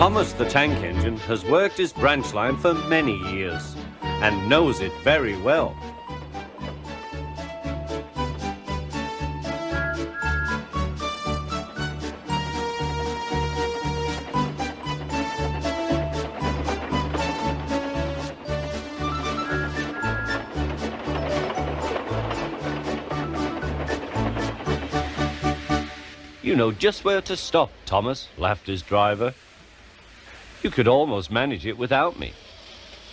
Thomas the tank engine has worked his branch line for many years and knows it very well. You know just where to stop, Thomas, laughed his driver. You could almost manage it without me.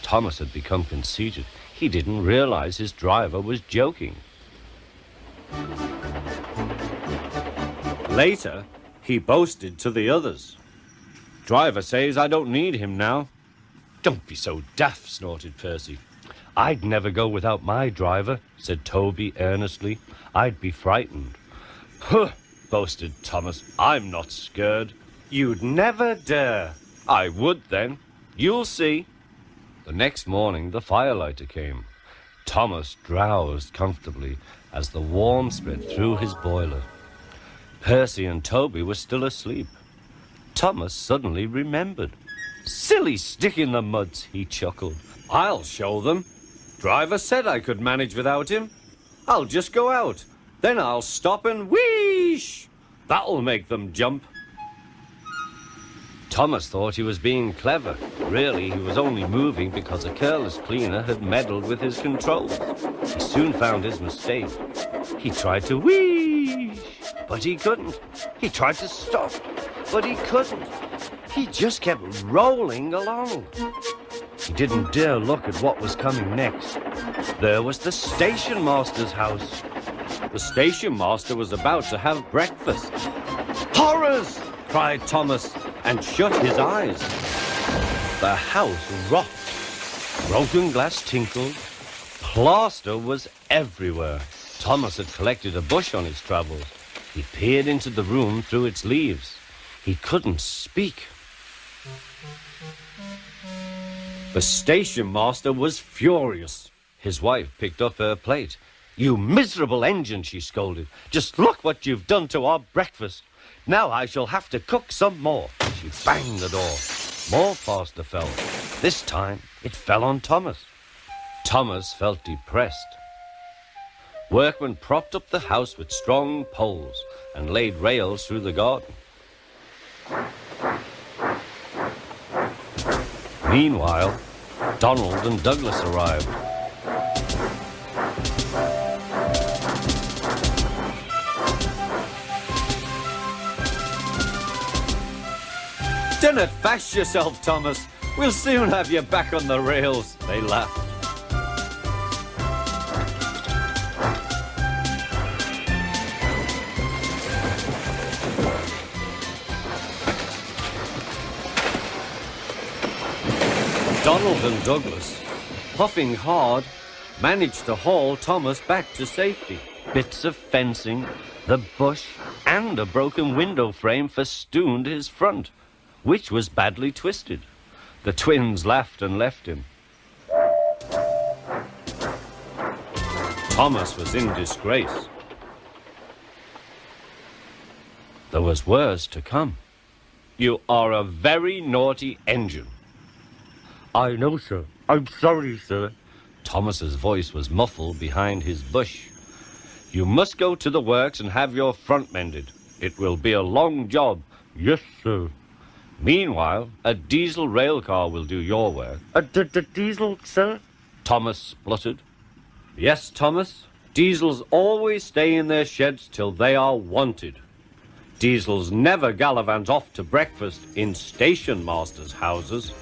Thomas had become conceited. He didn't realize his driver was joking. Later, he boasted to the others. Driver says I don't need him now. Don't be so daft, snorted Percy. I'd never go without my driver, said Toby earnestly. I'd be frightened. Huh, boasted Thomas. I'm not scared. You'd never dare. I would then. You'll see. The next morning, the firelighter came. Thomas drowsed comfortably as the warmth spread through his boiler. Percy and Toby were still asleep. Thomas suddenly remembered. Silly stick in the mud, he chuckled. I'll show them. Driver said I could manage without him. I'll just go out. Then I'll stop and wheesh. That'll make them jump. Thomas thought he was being clever. Really, he was only moving because a careless cleaner had meddled with his controls. He soon found his mistake. He tried to wheesh, but he couldn't. He tried to stop, but he couldn't. He just kept rolling along. He didn't dare look at what was coming next. There was the station master's house. The station master was about to have breakfast. Horrors! Cried Thomas, and shut his eyes. The house rocked. Broken glass tinkled. Plaster was everywhere. Thomas had collected a bush on his travels. He peered into the room through its leaves. He couldn't speak. The station master was furious. His wife picked up her plate. You miserable engine, she scolded. Just look what you've done to our breakfast. Now I shall have to cook some more. She banged the door. More plaster fell. This time it fell on Thomas. Thomas felt depressed. Workmen propped up the house with strong poles and laid rails through the garden. Meanwhile, Donald and Douglas arrived. Don't fash yourself, Thomas. We'll soon have you back on the rails, they laughed. Donald and Douglas, puffing hard, managed to haul Thomas back to safety. Bits of fencing, the bush, and a broken window frame festooned his front, which was badly twisted. The twins laughed and left him. Thomas was in disgrace. There was worse to come. You are a very naughty engine. I know, sir. I'm sorry, sir. Thomas's voice was muffled behind his bush. You must go to the works and have your front mended. It will be a long job. Yes, sir. Meanwhile, a diesel rail car will do your work. The diesel, sir? Thomas spluttered. Yes, Thomas. Diesels always stay in their sheds till they are wanted. Diesels never gallivant off to breakfast in station masters' houses.